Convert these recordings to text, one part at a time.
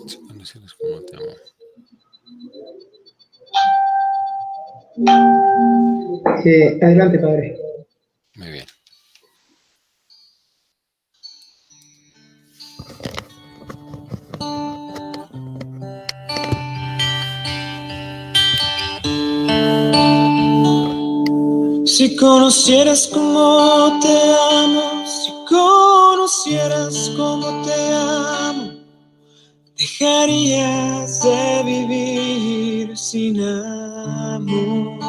Si conocieras como te amo. Adelante, padre. Muy bien. Si conocieras cómo te amo, si conocieras cómo te amo, dejarías de vivir sin amor.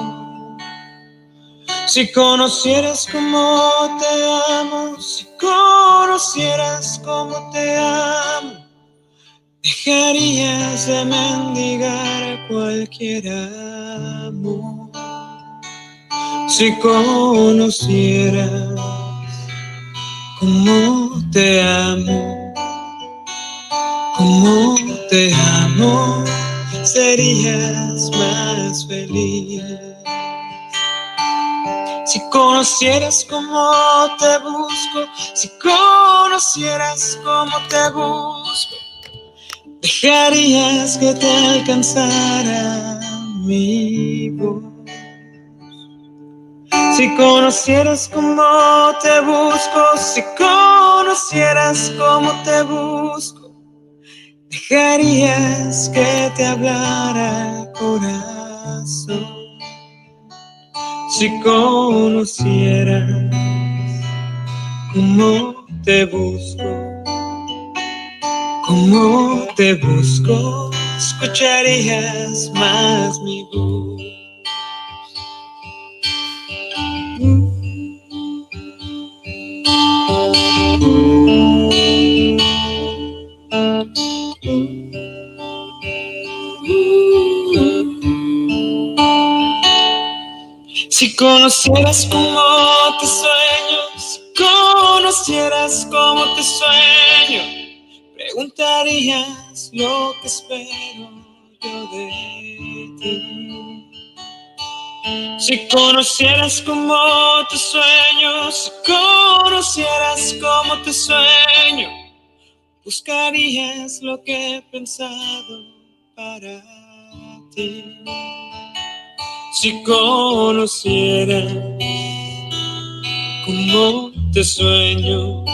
Si conocieras cómo te amo, si conocieras cómo te amo, dejarías de mendigar cualquier amor. Si conocieras cómo te amo, serías más feliz. Si conocieras cómo te busco, si conocieras cómo te busco, dejarías que te alcanzara mi voz. Si conocieras cómo te busco, si conocieras cómo te busco, dejarías que te hablara el corazón. Si conocieras cómo te busco, escucharías más mi voz. Si conocieras cómo te sueño, si conocieras cómo te sueño, preguntarías lo que espero yo de ti. Si conocieras cómo te sueño, si conocieras cómo te sueño, buscarías lo que he pensado para ti. Si conocieras cómo te sueño,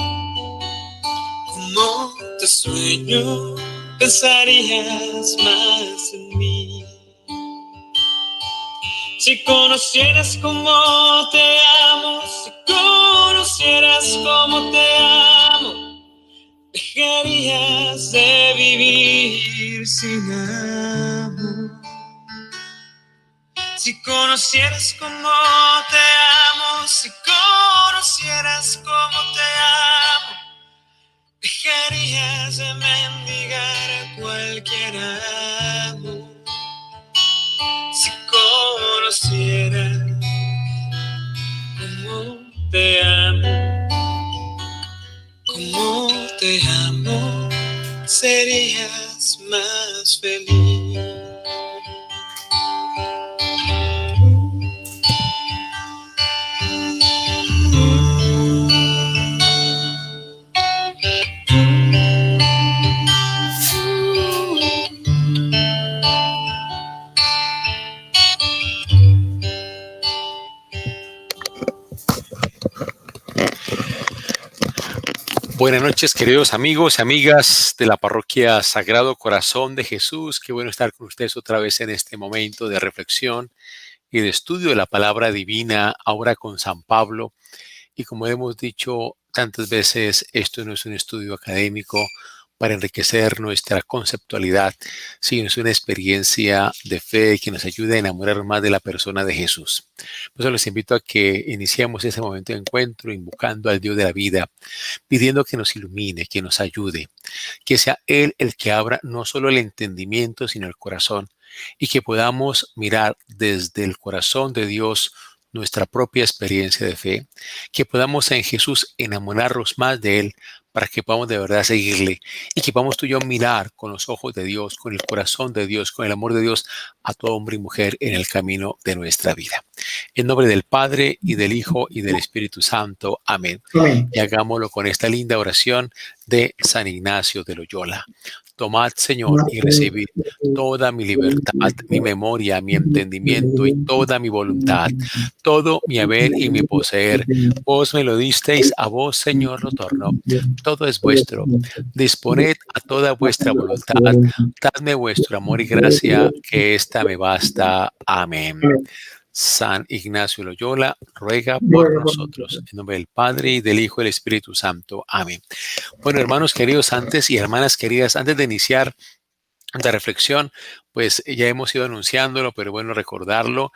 pensarías más en mí. Si conocieras cómo te amo, si conocieras cómo te amo, dejarías de vivir sin amor. Si conocieras cómo te amo, si conocieras cómo te amo, dejarías de mendigar cualquier amor. Si conocieras cómo te amo, serías más feliz. Buenas noches, queridos amigos y amigas de la parroquia Sagrado Corazón de Jesús. Qué bueno estar con ustedes otra vez en este momento de reflexión y de estudio de la palabra divina, ahora con San Pablo. Y como hemos dicho tantas veces, esto no es un estudio académico para enriquecer nuestra conceptualidad, sino es una experiencia de fe que nos ayuda a enamorar más de la persona de Jesús. Por eso les invito a que iniciemos ese momento de encuentro invocando al Dios de la vida, pidiendo que nos ilumine, que nos ayude, que sea Él el que abra no solo el entendimiento, sino el corazón, y que podamos mirar desde el corazón de Dios nuestra propia experiencia de fe, que podamos en Jesús enamorarnos más de Él para que podamos de verdad seguirle y que podamos tú y yo mirar con los ojos de Dios, con el corazón de Dios, con el amor de Dios a todo hombre y mujer en el camino de nuestra vida. En nombre del Padre y del Hijo y del Espíritu Santo. Amén. Amén. Y hagámoslo con esta linda oración de San Ignacio de Loyola. Tomad, Señor, y Amén. recibid toda mi libertad, mi memoria, mi entendimiento y toda mi voluntad, todo mi haber y mi poseer. Vos me lo disteis, a vos, Señor, lo torno. Todo es vuestro. Disponed a toda vuestra voluntad. Dadme vuestro amor y gracia, que ésta me basta. Amén. San Ignacio Loyola ruega por nosotros. En nombre del Padre y del Hijo y del Espíritu Santo. Amén. Bueno, hermanos queridos, antes y hermanas queridas, antes de iniciar la reflexión, pues ya hemos ido anunciándolo, pero bueno, recordarlo.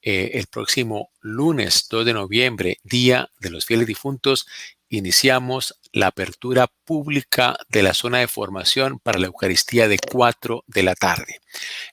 El próximo lunes 2 de noviembre, Día de los Fieles Difuntos, iniciamos la apertura pública de la zona de formación para la Eucaristía de 4 de la tarde.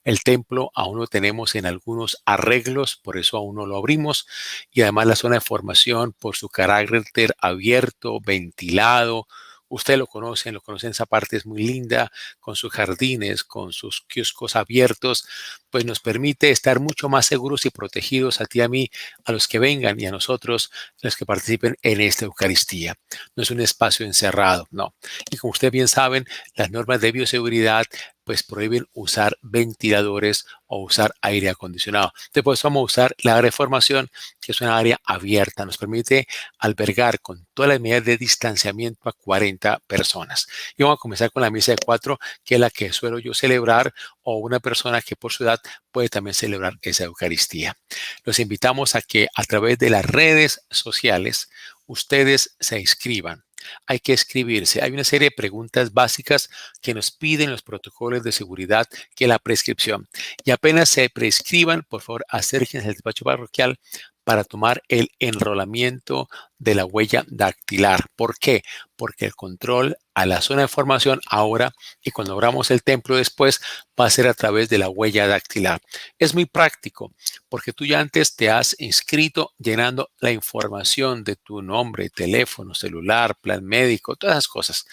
El templo aún lo tenemos en algunos arreglos, por eso aún no lo abrimos. Y además la zona de formación, por su carácter abierto, ventilado, usted lo conocen, esa parte es muy linda, con sus jardines, con sus kioscos abiertos, pues nos permite estar mucho más seguros y protegidos a ti, a mí, a los que vengan y a nosotros, los que participen en esta Eucaristía. No es un espacio encerrado, no. Y como ustedes bien saben, las normas de bioseguridad pues prohíben usar ventiladores o usar aire acondicionado. Después vamos a usar la área de formación, que es una área abierta, nos permite albergar con todas las medidas de distanciamiento a 40 personas. Y vamos a comenzar con la misa de 4, que es la que suelo yo celebrar, o una persona que por su edad puede también celebrar esa Eucaristía. Los invitamos a que a través de las redes sociales ustedes se inscriban. Hay que escribirse. Hay una serie de preguntas básicas que nos piden los protocolos de seguridad, que es la prescripción. Y apenas se prescriban, por favor, acérquense al despacho parroquial para tomar el enrolamiento de la huella dactilar. ¿Por qué? Porque el control a la zona de formación ahora y cuando abramos el templo después va a ser a través de la huella dactilar. Es muy práctico porque tú ya antes te has inscrito llenando la información de tu nombre, teléfono, celular, plan médico, todas esas cosas.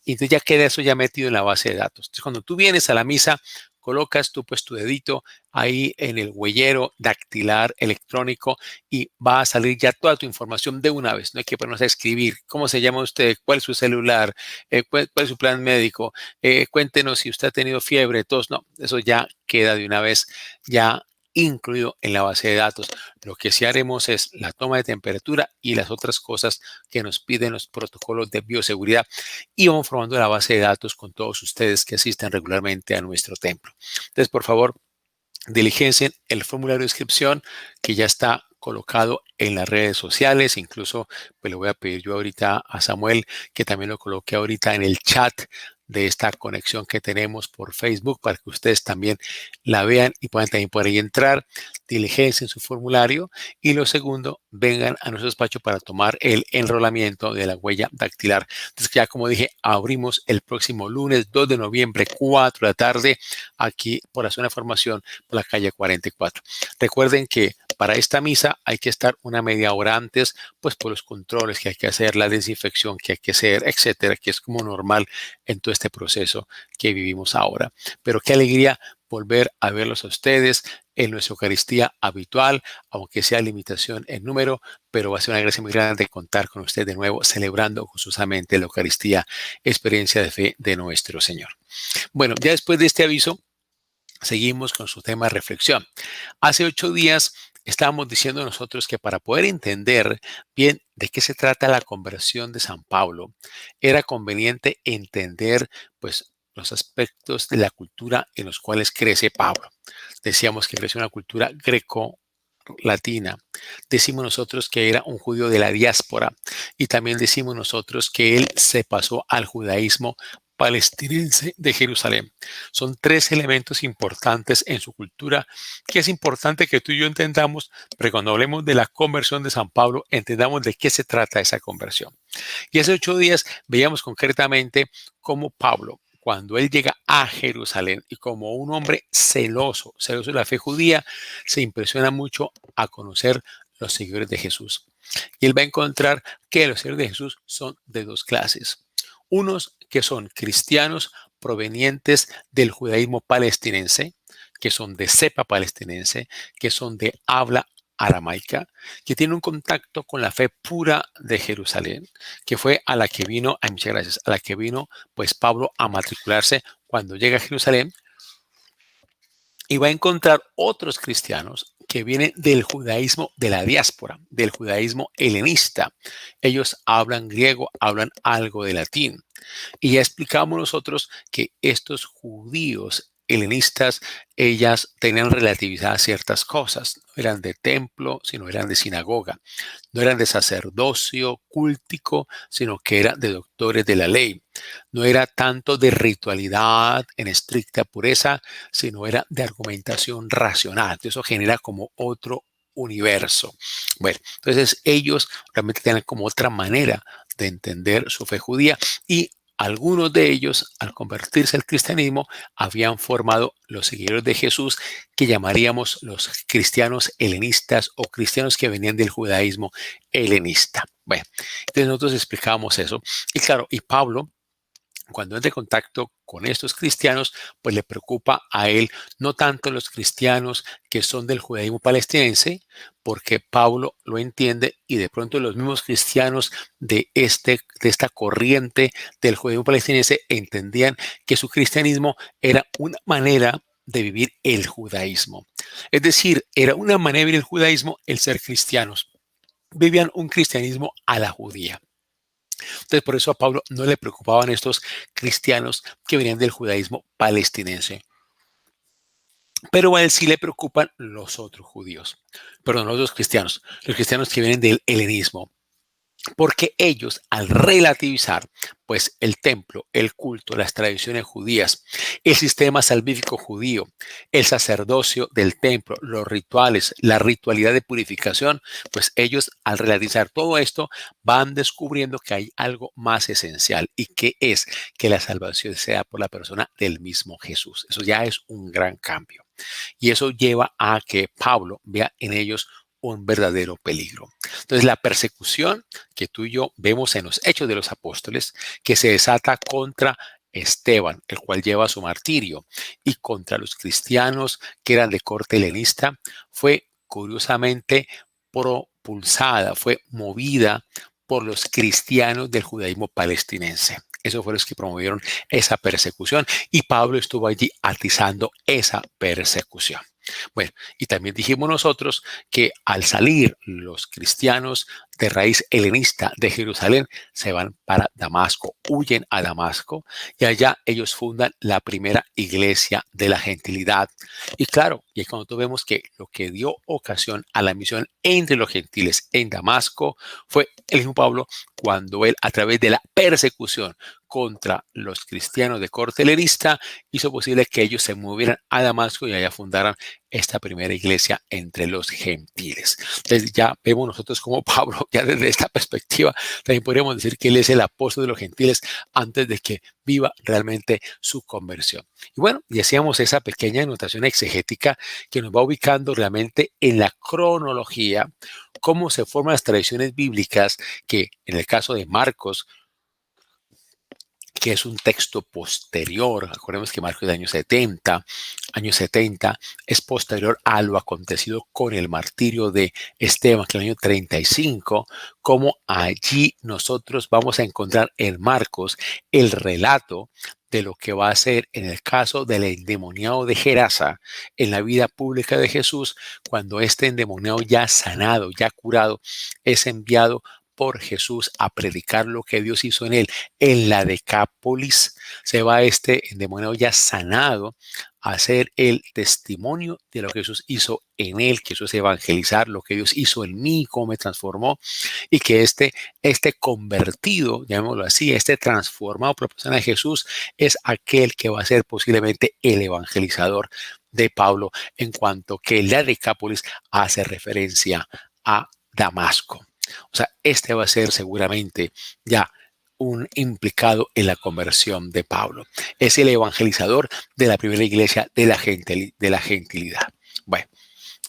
Y entonces ya queda eso ya metido en la base de datos. Entonces cuando tú vienes a la misa, colocas tú pues tu dedito ahí en el huellero dactilar electrónico y va a salir ya toda tu información de una vez. No hay que ponernos a escribir. ¿Cómo se llama usted? ¿Cuál es su celular? ¿Cuál es su plan médico? Cuéntenos si usted ha tenido fiebre, tos. No, eso ya queda de una vez ya incluido en la base de datos. Lo que sí haremos es la toma de temperatura y las otras cosas que nos piden los protocolos de bioseguridad y vamos formando la base de datos con todos ustedes que asisten regularmente a nuestro templo. Entonces, por favor, diligencien el formulario de inscripción que ya está colocado en las redes sociales. Incluso pues le voy a pedir yo ahorita a Samuel que también lo coloque ahorita en el chat de esta conexión que tenemos por Facebook para que ustedes también la vean y puedan también por ahí entrar, diligencien su formulario y lo segundo, vengan a nuestro despacho para tomar el enrolamiento de la huella dactilar. Entonces ya como dije, abrimos el próximo lunes 2 de noviembre, 4 de la tarde, aquí por la zona de formación, por la calle 44. Recuerden que para esta misa hay que estar una media hora antes, pues por los controles que hay que hacer, la desinfección que hay que hacer, etcétera, que es como normal en todo este proceso que vivimos ahora. Pero qué alegría volver a verlos a ustedes en nuestra Eucaristía habitual, aunque sea limitación en número, pero va a ser una gracia muy grande contar con usted de nuevo, celebrando gozosamente la Eucaristía, experiencia de fe de nuestro Señor. Bueno, ya después de este aviso, seguimos con su tema de reflexión. Hace 8 días estábamos diciendo nosotros que para poder entender bien de qué se trata la conversión de San Pablo, era conveniente entender pues los aspectos de la cultura en los cuales crece Pablo. Decíamos que creció una cultura greco-latina. Decimos nosotros que era un judío de la diáspora y también decimos nosotros que él se pasó al judaísmo palestinense de Jerusalén. Son 3 elementos importantes en su cultura que es importante que tú y yo entendamos, pero cuando hablemos de la conversión de San Pablo, entendamos de qué se trata esa conversión. Y hace 8 días veíamos concretamente cómo Pablo, cuando él llega a Jerusalén y como un hombre celoso de la fe judía, se impresiona mucho a conocer los seguidores de Jesús. Y él va a encontrar que los seguidores de Jesús son de 2 clases. Unos que son cristianos provenientes del judaísmo palestinense, que son de cepa palestinense, que son de habla aramaica, que tienen un contacto con la fe pura de Jerusalén, que fue a la que vino, ay, muchas gracias, a la que vino pues Pablo a matricularse cuando llega a Jerusalén, y va a encontrar otros cristianos que vienen del judaísmo de la diáspora, del judaísmo helenista. Ellos hablan griego, hablan algo de latín. Y ya explicamos nosotros que estos judíos helenistas, ellas tenían relativizadas ciertas cosas. No eran de templo, sino eran de sinagoga. No eran de sacerdocio cultico, sino que eran de doctores de la ley. No era tanto de ritualidad en estricta pureza, sino era de argumentación racional. Eso genera como otro universo. Bueno, entonces ellos realmente tienen como otra manera de entender su fe judía, y algunos de ellos, al convertirse al cristianismo, habían formado los seguidores de Jesús, que llamaríamos los cristianos helenistas o cristianos que venían del judaísmo helenista. Bueno, entonces nosotros explicábamos eso. Y claro, y Pablo, cuando entra en contacto con estos cristianos, pues le preocupa a él no tanto los cristianos que son del judaísmo palestinense, porque Pablo lo entiende, y de pronto los mismos cristianos de esta corriente del judaísmo palestinense entendían que su cristianismo era una manera de vivir el judaísmo. Es decir, era una manera de vivir el judaísmo el ser cristianos. Vivían un cristianismo a la judía. Entonces, por eso a Pablo no le preocupaban estos cristianos que venían del judaísmo palestinense. Pero a él sí le preocupan los otros judíos, perdón, los cristianos que vienen del helenismo. Porque ellos, al relativizar pues el templo, el culto, las tradiciones judías, el sistema salvífico judío, el sacerdocio del templo, los rituales, la ritualidad de purificación, pues ellos, al relativizar todo esto, van descubriendo que hay algo más esencial, y que es que la salvación sea por la persona del mismo Jesús. Eso ya es un gran cambio. Y eso lleva a que Pablo vea en ellos un verdadero peligro. Entonces, la persecución que tú y yo vemos en los Hechos de los Apóstoles, que se desata contra Esteban, el cual lleva su martirio, y contra los cristianos que eran de corte helenista, fue curiosamente propulsada, fue movida por los cristianos del judaísmo palestinense. Esos fueron los que promovieron esa persecución, y Pablo estuvo allí atizando esa persecución. Bueno, y también dijimos nosotros que al salir los cristianos de raíz helenista de Jerusalén, se van para Damasco, huyen a Damasco, y allá ellos fundan la primera iglesia de la gentilidad. Y claro, y es cuando tú vemos que lo que dio ocasión a la misión entre los gentiles en Damasco fue el mismo Pablo, cuando él, a través de la persecución contra los cristianos de corte helenista, hizo posible que ellos se movieran a Damasco y allá fundaran esta primera iglesia entre los gentiles. Entonces ya vemos nosotros como Pablo, ya desde esta perspectiva, también podríamos decir que él es el apóstol de los gentiles antes de que viva realmente su conversión. Y bueno, y hacíamos esa pequeña anotación exegética que nos va ubicando realmente en la cronología, cómo se forman las tradiciones bíblicas, que en el caso de Marcos, que es un texto posterior, acordemos que Marcos es de años 70, es posterior a lo acontecido con el martirio de Esteban, que es el año 35, como allí nosotros vamos a encontrar en Marcos el relato de lo que va a ser en el caso del endemoniado de Gerasa en la vida pública de Jesús, cuando este endemoniado ya sanado, ya curado, es enviado por Jesús a predicar lo que Dios hizo en él. En la Decápolis se va este endemoniado ya sanado a hacer el testimonio de lo que Jesús hizo en él, que eso es evangelizar lo que Dios hizo en mí, cómo me transformó, y que este convertido, llamémoslo así, este transformado por la persona de Jesús, es aquel que va a ser posiblemente el evangelizador de Pablo, en cuanto que la Decápolis hace referencia a Damasco. O sea, este va a ser seguramente ya un implicado en la conversión de Pablo. Es el evangelizador de la primera iglesia de la gentilidad. Bueno,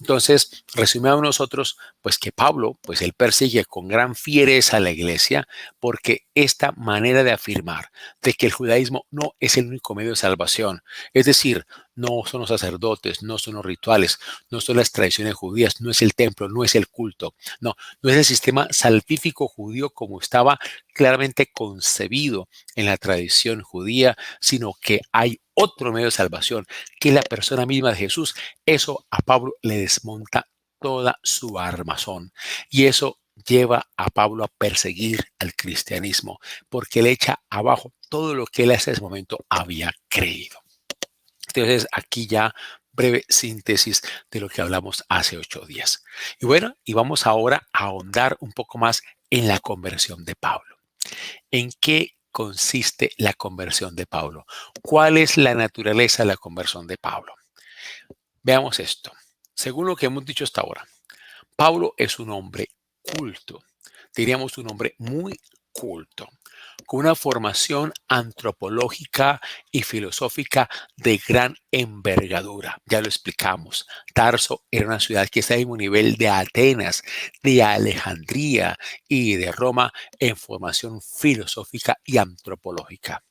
Entonces, resumimos nosotros, pues que Pablo, pues él persigue con gran fiereza a la iglesia porque esta manera de afirmar de que el judaísmo no es el único medio de salvación, es decir, no son los sacerdotes, no son los rituales, no son las tradiciones judías, no es el templo, no es el culto, no es el sistema salvífico judío como estaba claramente concebido en la tradición judía, sino que hay otro medio de salvación, que es la persona misma de Jesús. Eso a Pablo le desmonta toda su armazón y eso lleva a Pablo a perseguir al cristianismo porque le echa abajo todo lo que él hasta ese momento había creído. Entonces aquí ya breve síntesis de lo que hablamos hace 8 días. Y bueno, y vamos ahora a ahondar un poco más en la conversión de Pablo. ¿En qué consiste la conversión de Pablo? ¿Cuál es la naturaleza de la conversión de Pablo? Veamos esto. Según lo que hemos dicho hasta ahora, Pablo es un hombre culto, diríamos un hombre muy culto, con una formación antropológica y filosófica de gran envergadura. Ya lo explicamos. Tarso era una ciudad que está al mismo nivel de Atenas, de Alejandría y de Roma en formación filosófica y antropológica.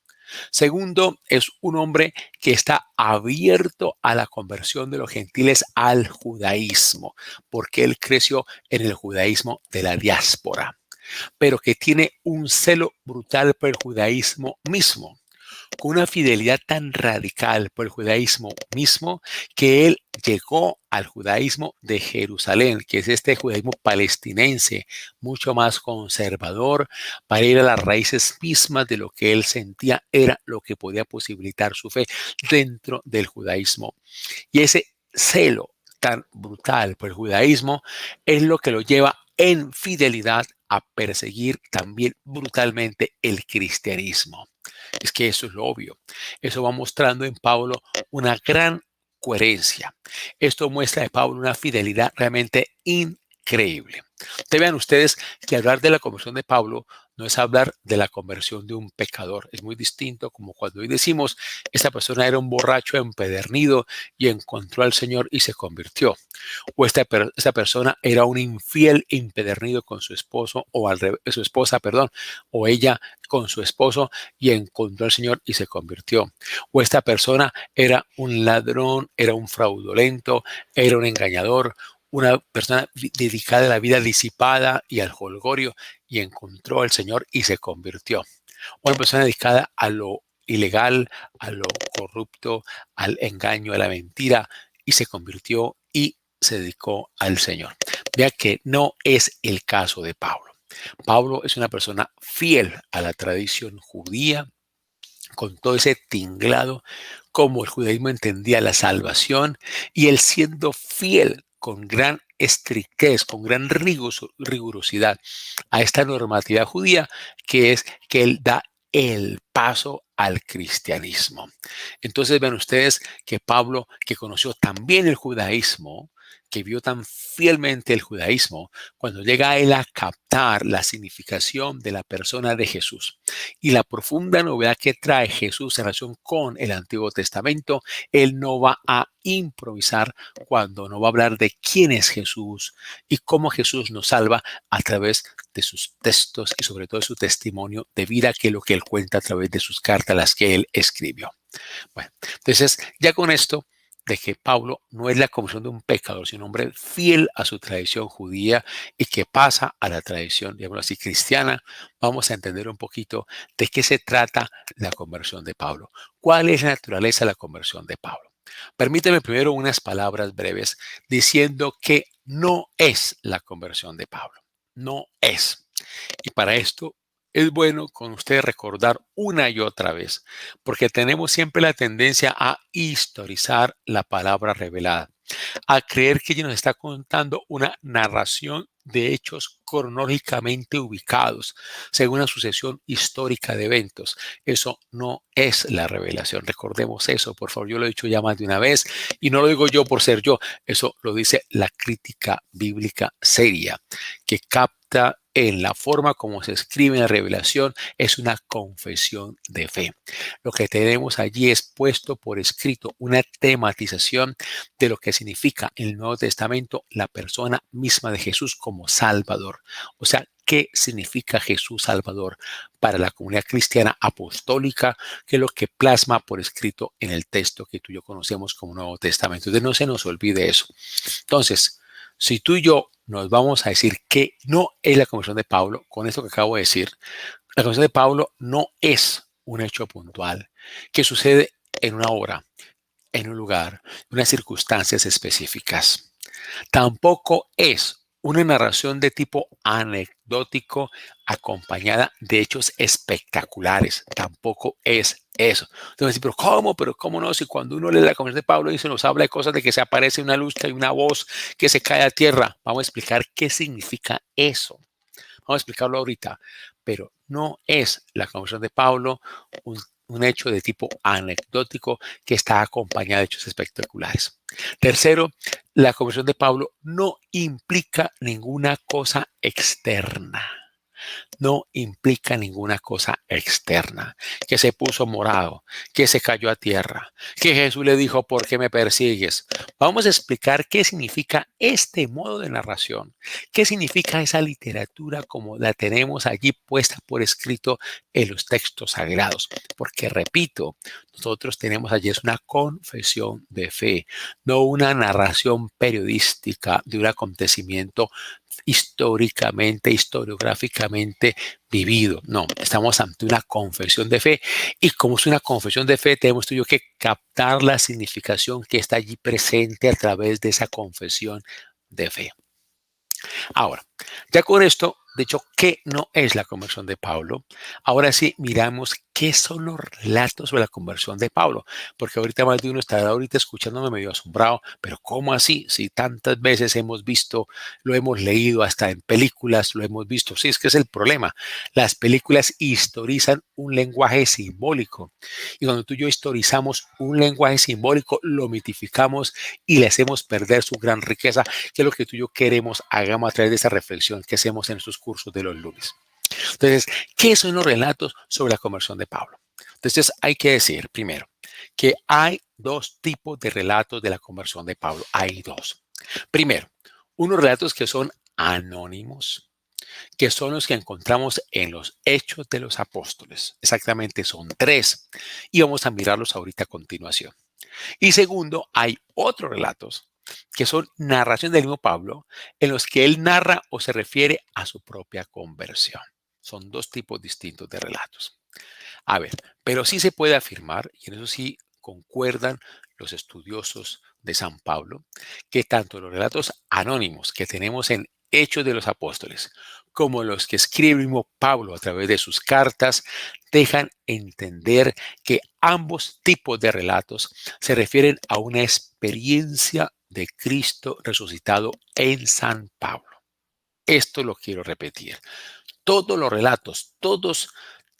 Segundo, es un hombre que está abierto a la conversión de los gentiles al judaísmo, porque él creció en el judaísmo de la diáspora, pero que tiene un celo brutal por el judaísmo mismo, con una fidelidad tan radical por el judaísmo mismo que él llegó al judaísmo de Jerusalén, que es este judaísmo palestinense, mucho más conservador, para ir a las raíces mismas de lo que él sentía era lo que podía posibilitar su fe dentro del judaísmo. Y ese celo tan brutal por el judaísmo es lo que lo lleva en fidelidad a perseguir también brutalmente el cristianismo. Es que eso es lo obvio. Eso va mostrando en Pablo una gran coherencia. Esto muestra de Pablo una fidelidad realmente increíble. Te vean ustedes que hablar de la conversión de Pablo no es hablar de la conversión de un pecador. Es muy distinto como cuando hoy decimos, esta persona era un borracho empedernido y encontró al Señor y se convirtió. O esta persona era un infiel empedernido con su esposo o al revés, su esposa, perdón, o ella con su esposo y encontró al Señor y se convirtió. O esta persona era un ladrón, era un fraudulento, era un engañador, una persona dedicada a la vida disipada y al jolgorio y encontró al Señor y se convirtió. Una persona dedicada a lo ilegal, a lo corrupto, al engaño, a la mentira y se convirtió y se dedicó al Señor. Vea que no es el caso de Pablo. Pablo es una persona fiel a la tradición judía, con todo ese tinglado, como el judaísmo entendía la salvación, y él siendo fiel con gran estrictez, con gran rigurosidad a esta normatividad judía, que es que él da el paso al cristianismo. Entonces ven ustedes que Pablo, que conoció también el judaísmo, que vio tan fielmente el judaísmo, cuando llega a él a captar la significación de la persona de Jesús y la profunda novedad que trae Jesús en relación con el Antiguo Testamento, él no va a improvisar cuando no va a hablar de quién es Jesús y cómo Jesús nos salva a través de sus textos y sobre todo de su testimonio de vida, que es lo que él cuenta a través de sus cartas, las que él escribió. Bueno, entonces ya con esto de que Pablo no es la conversión de un pecador, sino un hombre fiel a su tradición judía y que pasa a la tradición, digamos así, cristiana, vamos a entender un poquito de qué se trata la conversión de Pablo. ¿Cuál es la naturaleza de la conversión de Pablo? Permíteme primero unas palabras breves diciendo que no es la conversión de Pablo. No es. Y para esto es bueno con ustedes recordar una y otra vez, porque tenemos siempre la tendencia a historizar la palabra revelada, a creer que ella nos está contando una narración de hechos cronológicamente ubicados, según una sucesión histórica de eventos. Eso no es la revelación. Recordemos eso, por favor. Yo lo he dicho ya más de una vez y no lo digo yo por ser yo. Eso lo dice la crítica bíblica seria, que capta en la forma como se escribe en la revelación, es una confesión de fe. Lo que tenemos allí es puesto por escrito una tematización de lo que significa en el Nuevo Testamento la persona misma de Jesús como Salvador. O sea, ¿qué significa Jesús Salvador para la comunidad cristiana apostólica? Que es lo que plasma por escrito en el texto que tú y yo conocemos como Nuevo Testamento. Entonces no se nos olvide eso. Entonces, si tú y yo nos vamos a decir que no es la conversión de Pablo, con esto que acabo de decir, la conversión de Pablo no es un hecho puntual que sucede en una hora, en un lugar, en unas circunstancias específicas. Tampoco es una narración de tipo anecdótico acompañada de hechos espectaculares. Tampoco es eso. Entonces, pero ¿cómo? Pero ¿cómo no? Si cuando uno lee la conversión de Pablo y se nos habla de cosas de que se aparece una luz, que hay una voz que se cae a tierra. Vamos a explicar qué significa eso. Vamos a explicarlo ahorita. Pero no es la conversión de Pablo un hecho de tipo anecdótico que está acompañado de hechos espectaculares. Tercero, la conversión de Pablo no implica ninguna cosa externa. No implica ninguna cosa externa, que se puso morado, que se cayó a tierra, que Jesús le dijo, ¿por qué me persigues? Vamos a explicar qué significa este modo de narración, qué significa esa literatura como la tenemos allí puesta por escrito en los textos sagrados, porque repito, nosotros tenemos allí es una confesión de fe, no una narración periodística de un acontecimiento históricamente, historiográficamente vivido. No, estamos ante una confesión de fe y como es una confesión de fe, tenemos tú y yo que captar la significación que está allí presente a través de esa confesión de fe. Ahora, ya con esto, de hecho, ¿qué no es la conversión de Pablo? Ahora sí, miramos qué son los relatos sobre la conversión de Pablo, porque ahorita más de uno estará ahorita escuchándome medio asombrado, pero ¿cómo así? Si tantas veces hemos visto, lo hemos leído hasta en películas, lo hemos visto. Sí, es que es el problema. Las películas historizan un lenguaje simbólico y cuando tú y yo historizamos un lenguaje simbólico, lo mitificamos y le hacemos perder su gran riqueza, que es lo que tú y yo queremos hagamos a través de esa reflexión que hacemos en estos cursos de los lunes. Entonces, ¿qué son los relatos sobre la conversión de Pablo? Entonces, hay que decir primero que hay dos tipos de relatos de la conversión de Pablo. Hay dos. Primero, unos relatos que son anónimos, que son los que encontramos en los Hechos de los Apóstoles. Exactamente, son tres. Y vamos a mirarlos ahorita a continuación. Y segundo, hay otros relatos que son narración del mismo Pablo en los que él narra o se refiere a su propia conversión. Son dos tipos distintos de relatos. A ver, pero sí se puede afirmar, y en eso sí concuerdan los estudiosos de San Pablo, que tanto los relatos anónimos que tenemos en Hechos de los Apóstoles, como los que escribe el mismo Pablo a través de sus cartas, dejan entender que ambos tipos de relatos se refieren a una experiencia de Cristo resucitado en San Pablo. Esto lo quiero repetir. Todos los relatos, todos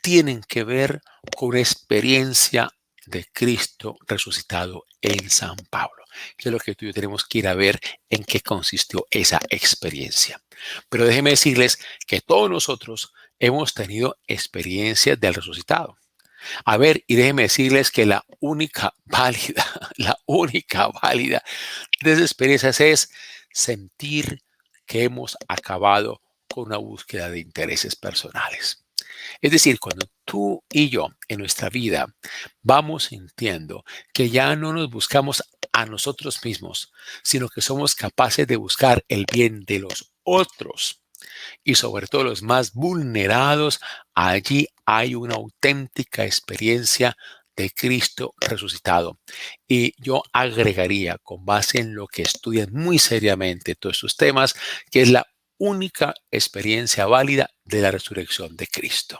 tienen que ver con una experiencia de Cristo resucitado en San Pablo, que es lo que tú y yo tenemos que ir a ver en qué consistió esa experiencia. Pero déjenme decirles que todos nosotros hemos tenido experiencias del resucitado. A ver, y déjenme decirles que la única válida de esas experiencias es sentir que hemos acabado con una búsqueda de intereses personales. Es decir, cuando tú y yo en nuestra vida vamos sintiendo que ya no nos buscamos a nosotros mismos, sino que somos capaces de buscar el bien de los otros y sobre todo los más vulnerados, allí hay una auténtica experiencia de Cristo resucitado. Y yo agregaría, con base en lo que estudian muy seriamente todos estos temas, que es la única experiencia válida de la resurrección de Cristo.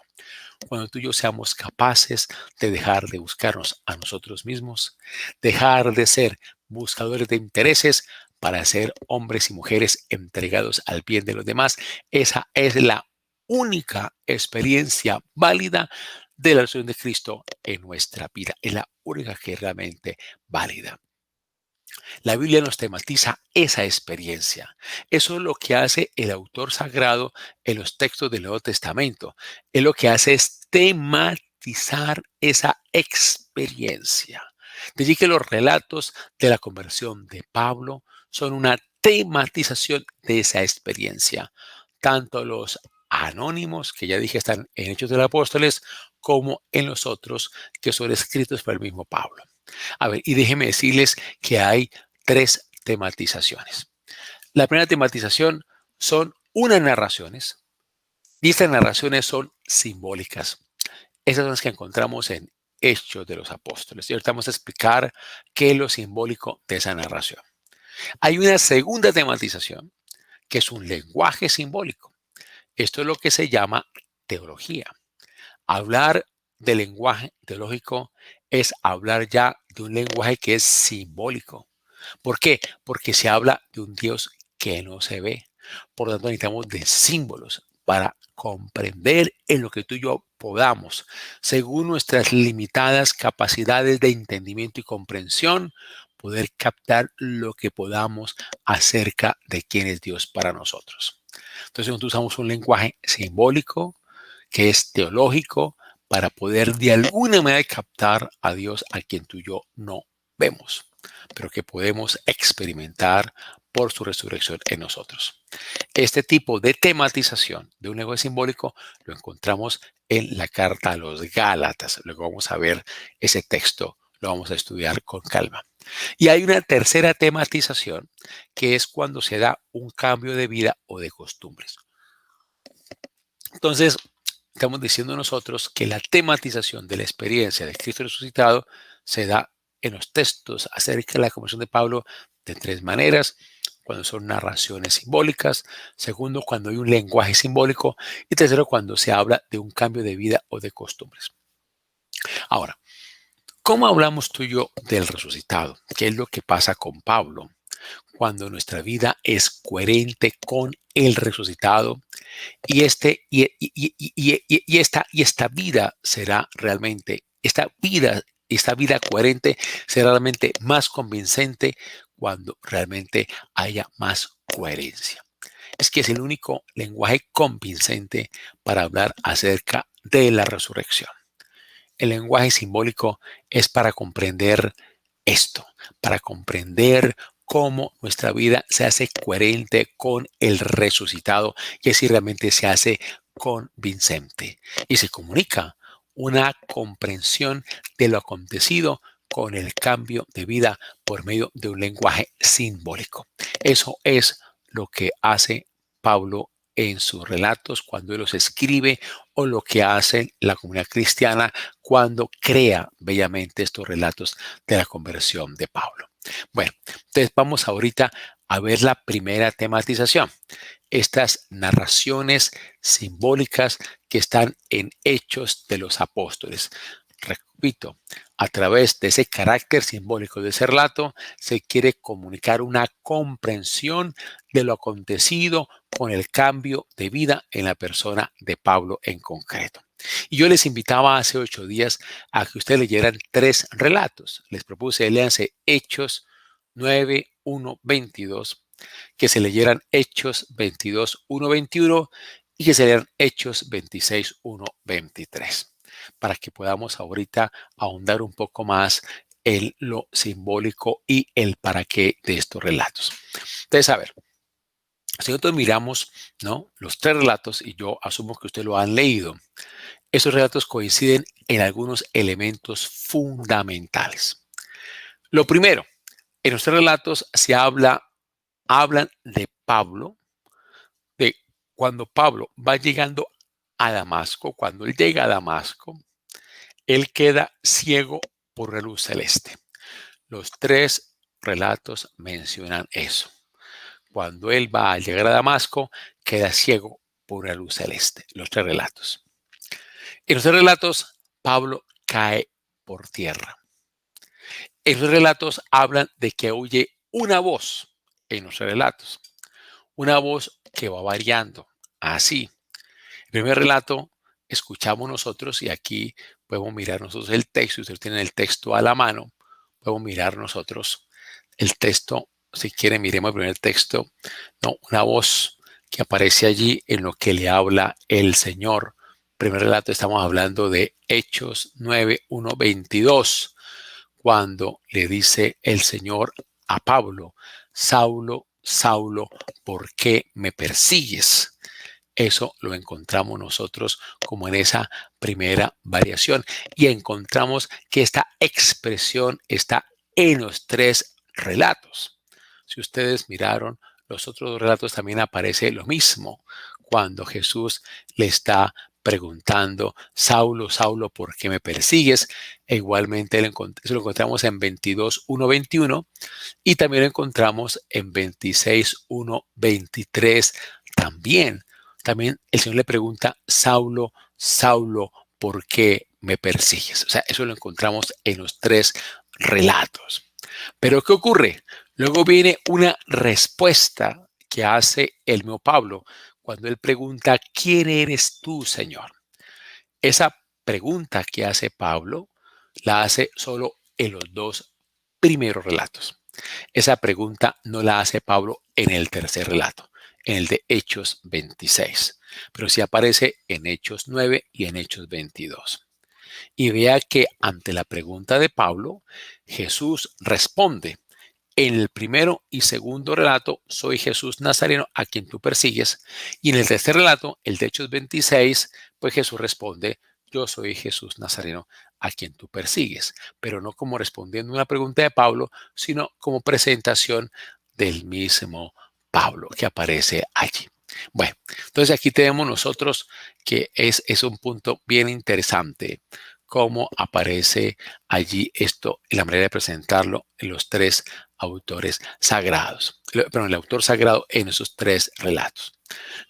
Cuando tú y yo seamos capaces de dejar de buscarnos a nosotros mismos, dejar de ser buscadores de intereses para ser hombres y mujeres entregados al bien de los demás, esa es la única experiencia válida de la resurrección de Cristo en nuestra vida. Es la única que es realmente válida. La Biblia nos tematiza esa experiencia. Eso es lo que hace el autor sagrado en los textos del Nuevo Testamento. Él lo que hace es tematizar esa experiencia. De allí que los relatos de la conversión de Pablo son una tematización de esa experiencia. Tanto los anónimos, que ya dije están en Hechos de los Apóstoles, como en los otros que son escritos por el mismo Pablo. A ver, y déjenme decirles que hay tres tematizaciones. La primera tematización son unas narraciones, y estas narraciones son simbólicas. Esas son las que encontramos en Hechos de los Apóstoles. Y ahorita vamos a explicar qué es lo simbólico de esa narración. Hay una segunda tematización, que es un lenguaje simbólico. Esto es lo que se llama teología. Hablar de lenguaje teológico es hablar ya de un lenguaje que es simbólico. ¿Por qué? Porque se habla de un Dios que no se ve. Por lo tanto, necesitamos de símbolos para comprender en lo que tú y yo podamos, según nuestras limitadas capacidades de entendimiento y comprensión, poder captar lo que podamos acerca de quién es Dios para nosotros. Entonces, nosotros usamos un lenguaje simbólico que es teológico para poder de alguna manera captar a Dios a quien tú y yo no vemos, pero que podemos experimentar por su resurrección en nosotros. Este tipo de tematización de un lenguaje simbólico lo encontramos en la carta a los Gálatas. Luego vamos a ver ese texto, lo vamos a estudiar con calma. Y hay una tercera tematización que es cuando se da un cambio de vida o de costumbres. Entonces, estamos diciendo nosotros que la tematización de la experiencia de Cristo resucitado se da en los textos acerca de la conversión de Pablo de tres maneras. Cuando son narraciones simbólicas, segundo, cuando hay un lenguaje simbólico y tercero, cuando se habla de un cambio de vida o de costumbres. Ahora, ¿cómo hablamos tú y yo del resucitado? ¿Qué es lo que pasa con Pablo cuando nuestra vida es coherente con el resucitado? Y esta vida será realmente, esta vida coherente será realmente más convincente cuando realmente haya más coherencia. Es que es el único lenguaje convincente para hablar acerca de la resurrección. El lenguaje simbólico es para comprender esto, para comprender cómo nuestra vida se hace coherente con el resucitado y así realmente se hace convincente y se comunica una comprensión de lo acontecido con el cambio de vida por medio de un lenguaje simbólico. Eso es lo que hace Pablo en sus relatos cuando él los escribe o lo que hace la comunidad cristiana cuando crea bellamente estos relatos de la conversión de Pablo. Bueno, entonces vamos ahorita a ver la primera tematización. Estas narraciones simbólicas que están en Hechos de los Apóstoles. Repito, a través de ese carácter simbólico de ese relato se quiere comunicar una comprensión de lo acontecido con el cambio de vida en la persona de Pablo en concreto. Y yo les invitaba hace 8 días a que ustedes leyeran 3 relatos. Les propuse, léanse Hechos 9, 1, 22, que se leyeran Hechos 22, 1, 21 y que se leyeran Hechos 26, 1, 23, para que podamos ahorita ahondar un poco más en lo simbólico y el para qué de estos relatos. Entonces, a ver, si nosotros miramos, ¿no?, los 3 relatos, y yo asumo que ustedes lo han leído, esos relatos coinciden en algunos elementos fundamentales. Lo primero, en los 3 relatos se hablan de Pablo, de cuando Pablo va llegando a Damasco. Cuando él llega a Damasco, él queda ciego por la luz celeste. Los 3 relatos mencionan eso. Cuando él va a llegar a Damasco, queda ciego por la luz celeste. Los 3 relatos. En los 3 relatos, Pablo cae por tierra. En los relatos hablan de que oye una voz en los relatos. Una voz que va variando. Así. El primer relato escuchamos nosotros y aquí podemos mirar nosotros el texto. Ustedes tienen el texto a la mano. Podemos mirar nosotros el texto, si quieren, miremos el primer texto, no, una voz que aparece allí en lo que le habla el Señor. Primer relato, estamos hablando de Hechos 9, 1, 22, cuando le dice el Señor a Pablo: Saulo, Saulo, ¿por qué me persigues? Eso lo encontramos nosotros como en esa primera variación, y encontramos que esta expresión está en los tres relatos. Si ustedes miraron los otros dos relatos, también aparece lo mismo cuando Jesús le está preguntando: Saulo, Saulo, ¿por qué me persigues? E igualmente eso lo encontramos en 22, 1, 21, y también lo encontramos en 26, 1, 23 también. También el Señor le pregunta: Saulo, Saulo, ¿por qué me persigues? O sea, eso lo encontramos en los tres relatos. Pero ¿qué ocurre? Luego viene una respuesta que hace el mismo Pablo cuando él pregunta: ¿quién eres tú, Señor? Esa pregunta que hace Pablo la hace solo en los dos primeros relatos. Esa pregunta no la hace Pablo en el tercer relato, en el de Hechos 26, pero sí aparece en Hechos 9 y en Hechos 22. Y vea que ante la pregunta de Pablo, Jesús responde. En el primero y segundo relato, soy Jesús Nazareno a quien tú persigues. Y en el tercer relato, el de Hechos 26, pues Jesús responde: yo soy Jesús Nazareno a quien tú persigues. Pero no como respondiendo a una pregunta de Pablo, sino como presentación del mismo Pablo que aparece allí. Bueno, entonces aquí tenemos nosotros que es un punto bien interesante, cómo aparece allí esto y la manera de presentarlo en los tres autores sagrados, pero el autor sagrado en esos tres relatos.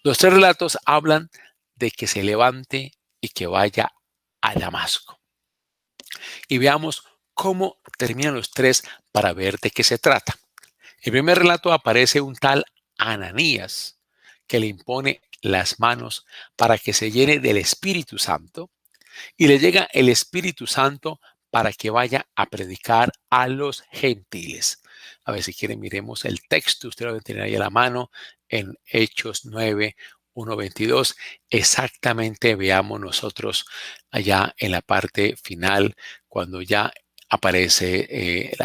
Los tres relatos hablan de que se levante y que vaya a Damasco. Y veamos cómo terminan los tres para ver de qué se trata. En el primer relato aparece un tal Ananías que le impone las manos para que se llene del Espíritu Santo, y le llega el Espíritu Santo para que vaya a predicar a los gentiles. A ver, si quieren, miremos el texto. Usted lo debe tener ahí a la mano en Hechos 9, 1, 22. Exactamente veamos nosotros allá en la parte final, cuando ya aparece,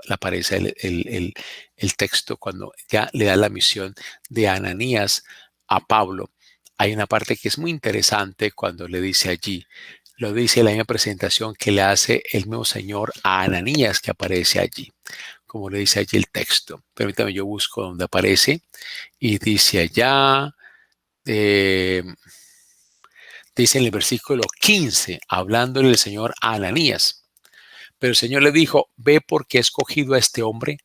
aparece el texto, cuando ya le da la misión de Ananías a Pablo. Hay una parte que es muy interesante cuando le dice allí, lo dice la misma presentación que le hace el mismo Señor a Ananías, que aparece allí, como le dice allí el texto. Permítame, yo busco donde aparece, y dice allá, dice en el versículo 15, hablándole el Señor a Ananías. Pero el Señor le dijo: ve, porque he escogido a este hombre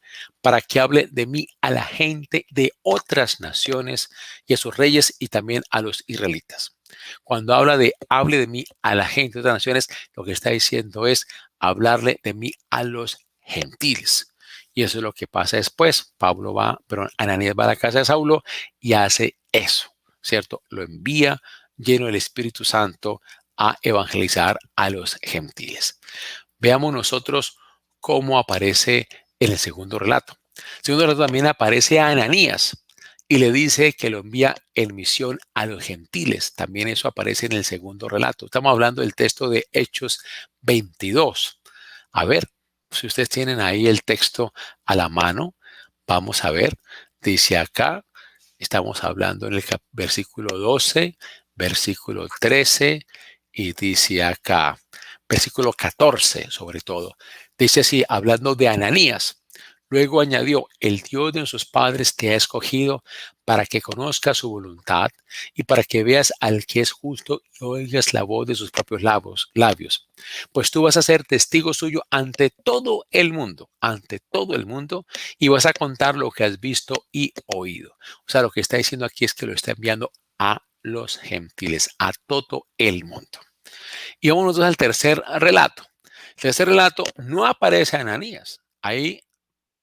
para que hable de mí a la gente de otras naciones y a sus reyes y también a los israelitas. Cuando habla de hable de mí a la gente de otras naciones, lo que está diciendo es hablarle de mí a los gentiles. Y eso es lo que pasa después. Ananías va a la casa de Saulo y hace eso, ¿cierto? Lo envía lleno del Espíritu Santo a evangelizar a los gentiles. Veamos nosotros cómo aparece en el segundo relato. En el segundo relato también aparece a Ananías y le dice que lo envía en misión a los gentiles. También eso aparece en el segundo relato. Estamos hablando del texto de Hechos 22. A ver, si ustedes tienen ahí el texto a la mano, vamos a ver. Dice acá, estamos hablando en el versículo 12, versículo 13, y dice acá, versículo 14 sobre todo. Dice así, hablando de Ananías. Luego añadió: el Dios de nuestros padres te ha escogido para que conozcas su voluntad y para que veas al que es justo y oigas la voz de sus propios labios. Pues tú vas a ser testigo suyo ante todo el mundo, y vas a contar lo que has visto y oído. O sea, lo que está diciendo aquí es que lo está enviando a los gentiles, a todo el mundo. Y vamos nosotros al tercer relato. El tercer relato no aparece a Ananías. Ahí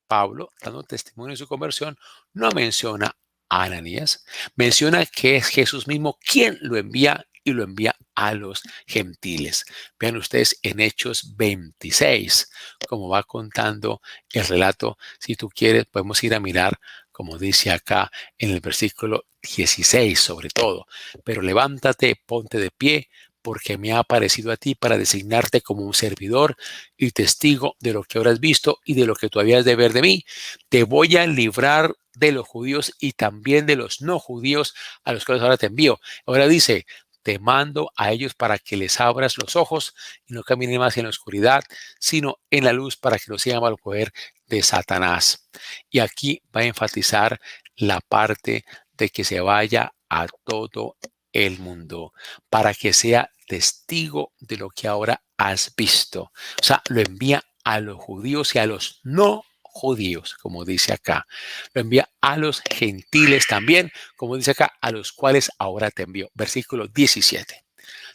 Pablo, dando testimonio de su conversión, no menciona a Ananías. Menciona que es Jesús mismo quien lo envía, y lo envía a los gentiles. Vean ustedes en Hechos 26, como va contando el relato. Si tú quieres, podemos ir a mirar, como dice acá en el versículo 16 sobre todo. Pero levántate, ponte de pie, porque me ha aparecido a ti para designarte como un servidor y testigo de lo que ahora has visto y de lo que todavía has de ver de mí. Te voy a librar de los judíos y también de los no judíos a los cuales ahora te envío. Ahora dice, te mando a ellos para que les abras los ojos y no caminen más en la oscuridad, sino en la luz para que no sigan bajo el poder de Satanás. Y aquí va a enfatizar la parte de que se vaya a todo el mundo para que sea testigo de lo que ahora has visto. O sea, lo envía a los judíos y a los no judíos, como dice acá. Lo envía a los gentiles también, como dice acá, a los cuales ahora te envió. Versículo 17.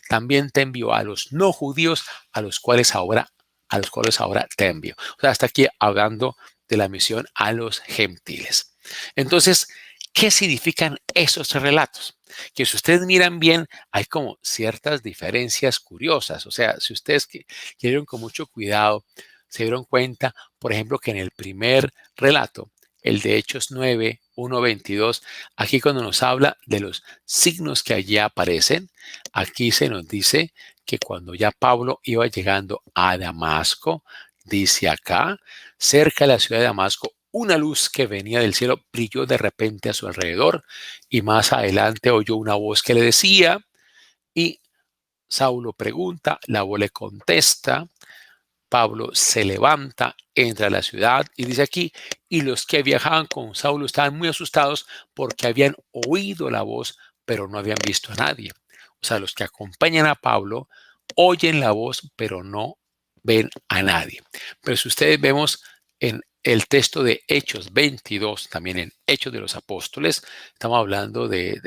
También te envió a los no judíos, a los cuales ahora te envió. O sea, hasta aquí hablando de la misión a los gentiles. Entonces, ¿qué significan esos relatos? Que si ustedes miran bien, hay como ciertas diferencias curiosas. O sea, si ustedes quieren con mucho cuidado, se dieron cuenta, por ejemplo, que en el primer relato, el de Hechos 9, 1, 22, aquí cuando nos habla de los signos que allí aparecen, aquí se nos dice que cuando ya Pablo iba llegando a Damasco, dice acá, cerca de la ciudad de Damasco, una luz que venía del cielo brilló de repente a su alrededor y más adelante oyó una voz que le decía y Saulo pregunta, la voz le contesta, Pablo se levanta, entra a la ciudad y dice aquí, y los que viajaban con Saulo estaban muy asustados porque habían oído la voz, pero no habían visto a nadie. O sea, los que acompañan a Pablo oyen la voz, pero no ven a nadie. Pero si ustedes vemos en el texto de Hechos 22, también en Hechos de los Apóstoles, estamos hablando de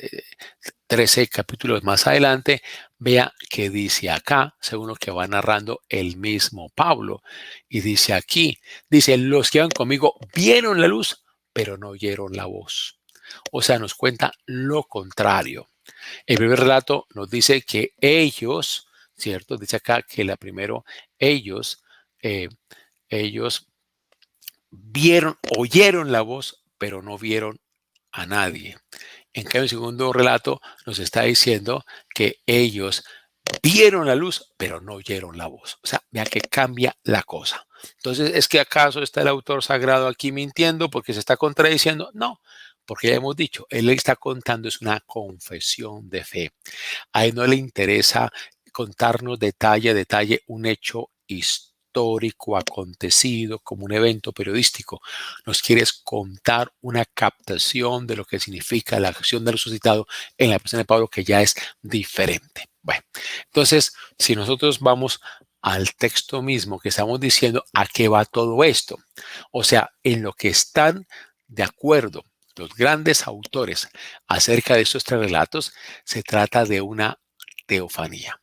13 capítulos más adelante, vea que dice acá, según lo que va narrando el mismo Pablo, y dice aquí, dice, los que iban conmigo vieron la luz, pero no oyeron la voz. O sea, nos cuenta lo contrario. El primer relato nos dice que ellos, ¿cierto? Dice acá que la primero, ellos, eh, ellos oyeron la voz, pero no vieron a nadie. En cambio, el segundo relato nos está diciendo que ellos vieron la luz, pero no oyeron la voz. O sea, vea que cambia la cosa. Entonces, ¿es que acaso está el autor sagrado aquí mintiendo porque se está contradiciendo? No, porque ya hemos dicho, él está contando es una confesión de fe. A él no le interesa contarnos detalle a detalle un hecho histórico acontecido como un evento periodístico. Nos quieres contar una captación de lo que significa la acción del resucitado en la persona de Pablo, que ya es diferente. Bueno, entonces, si nosotros vamos al texto mismo que estamos diciendo, ¿a qué va todo esto? O sea, en lo que están de acuerdo los grandes autores acerca de estos tres relatos, se trata de una teofanía.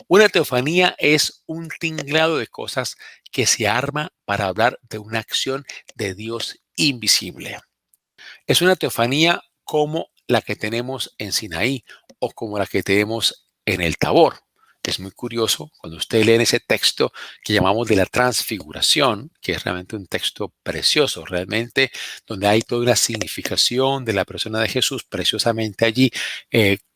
Una teofanía es un tinglado de cosas que se arma para hablar de una acción de Dios invisible. Es una teofanía como la que tenemos en Sinaí o como la que tenemos en el Tabor. Es muy curioso cuando usted lee en ese texto que llamamos de la transfiguración, que es realmente un texto precioso, realmente donde hay toda una significación de la persona de Jesús preciosamente allí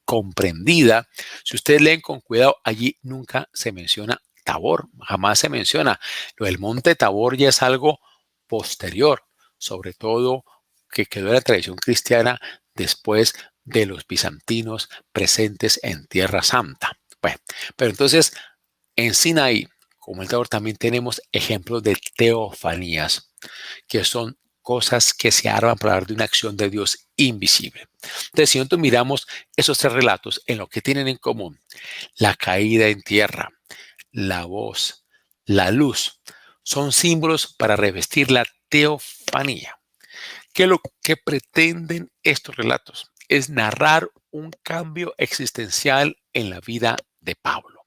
comprendida. Si ustedes leen con cuidado, allí nunca se menciona Tabor, jamás se menciona. Lo del monte Tabor ya es algo posterior, sobre todo que quedó en la tradición cristiana después de los bizantinos presentes en Tierra Santa. Bueno, pero entonces en Sinaí, como el Tabor, también tenemos ejemplos de teofanías, que son cosas que se arman para hablar de una acción de Dios invisible. Entonces, si nosotros miramos esos tres relatos en lo que tienen en común, la caída en tierra, la voz, la luz, son símbolos para revestir la teofanía. ¿Qué es lo que pretenden estos relatos? Es narrar un cambio existencial en la vida de Pablo.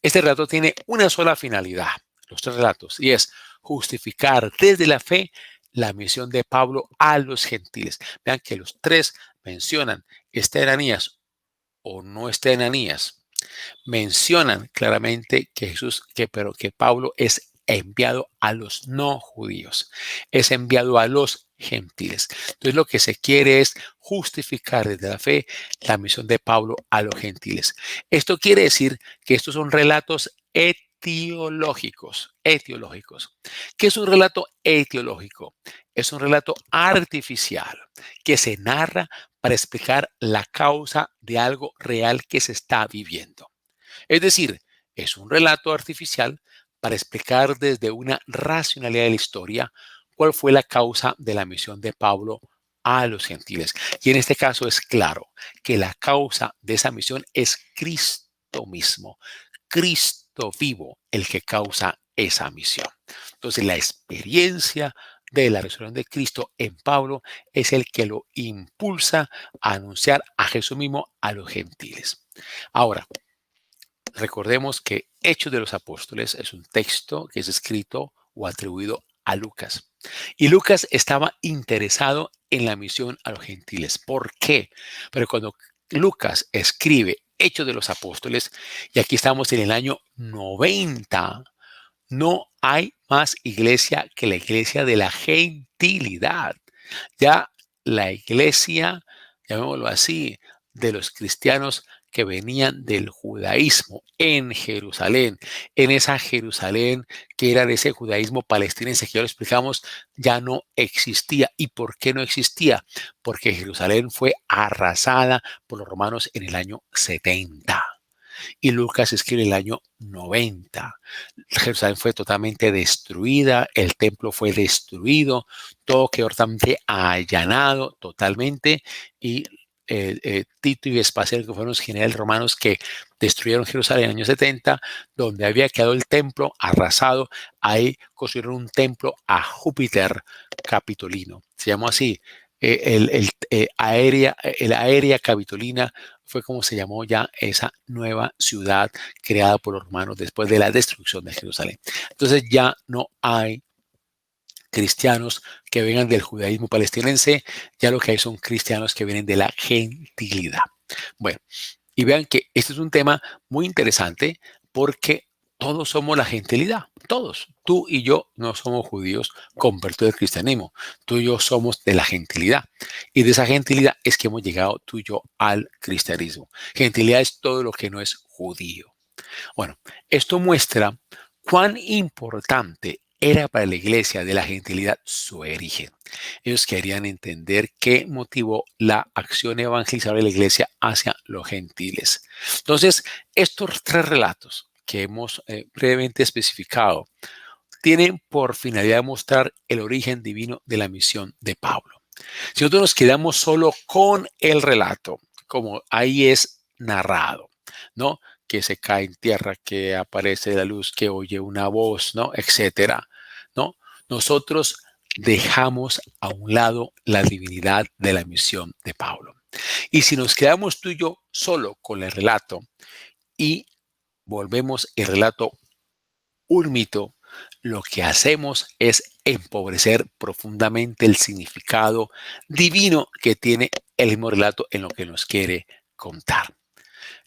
Este relato tiene una sola finalidad, los tres relatos, y es justificar desde la fe la misión de Pablo a los gentiles. Vean que los tres mencionan esta Ananías o no está en Ananías, mencionan claramente que Pablo es enviado a los no judíos, es enviado a los gentiles. Entonces lo que se quiere es justificar desde la fe la misión de Pablo a los gentiles. Esto quiere decir que estos son relatos etiológicos. ¿Qué es un relato etiológico? Es un relato artificial que se narra para explicar la causa de algo real que se está viviendo. Es decir, es un relato artificial para explicar desde una racionalidad de la historia cuál fue la causa de la misión de Pablo a los gentiles. Y en este caso es claro que la causa de esa misión es Cristo mismo, Cristo vivo, el que causa esa misión. Entonces, la experiencia de la resurrección de Cristo en Pablo es el que lo impulsa a anunciar a Jesús mismo a los gentiles. Ahora, recordemos que Hechos de los Apóstoles es un texto que es escrito o atribuido a Lucas. Y Lucas estaba interesado en la misión a los gentiles. ¿Por qué? Pero cuando Lucas escribe Hechos de los Apóstoles, y aquí estamos en el año 90, no hay más iglesia que la iglesia de la gentilidad. Ya la iglesia, llamémoslo así, de los cristianos que venían del judaísmo en Jerusalén, en esa Jerusalén que era de ese judaísmo palestinense que ya lo explicamos, ya no existía. ¿Y por qué no existía? Porque Jerusalén fue arrasada por los romanos en el año 70. Y Lucas escribe en el año 90. Jerusalén fue totalmente destruida, el templo fue destruido, todo quedó totalmente allanado totalmente y Tito y Vespasiano, que fueron los generales romanos que destruyeron Jerusalén en el año 70, donde había quedado el templo arrasado, ahí construyeron un templo a Júpiter Capitolino. Se llamó así, el Aérea Capitolina fue como se llamó ya esa nueva ciudad creada por los romanos después de la destrucción de Jerusalén. Entonces ya no hay cristianos que vengan del judaísmo palestinense, ya lo que hay son cristianos que vienen de la gentilidad. Bueno, y vean que este es un tema muy interesante porque todos somos la gentilidad, todos. Tú y yo no somos judíos convertidos al cristianismo. Tú y yo somos de la gentilidad. Y de esa gentilidad es que hemos llegado tú y yo al cristianismo. Gentilidad es todo lo que no es judío. Bueno, esto muestra cuán importante era para la iglesia de la gentilidad su origen. Ellos querían entender qué motivó la acción evangelizadora de la iglesia hacia los gentiles. Entonces, estos tres relatos que hemos brevemente especificado tienen por finalidad mostrar el origen divino de la misión de Pablo. Si nosotros nos quedamos solo con el relato, como ahí es narrado, ¿no? Que se cae en tierra, que aparece la luz, que oye una voz, ¿no? Etcétera, ¿no? Nosotros dejamos a un lado la divinidad de la misión de Pablo. Y si nos quedamos tú y yo solo con el relato y volvemos el relato un mito, lo que hacemos es empobrecer profundamente el significado divino que tiene el mismo relato en lo que nos quiere contar.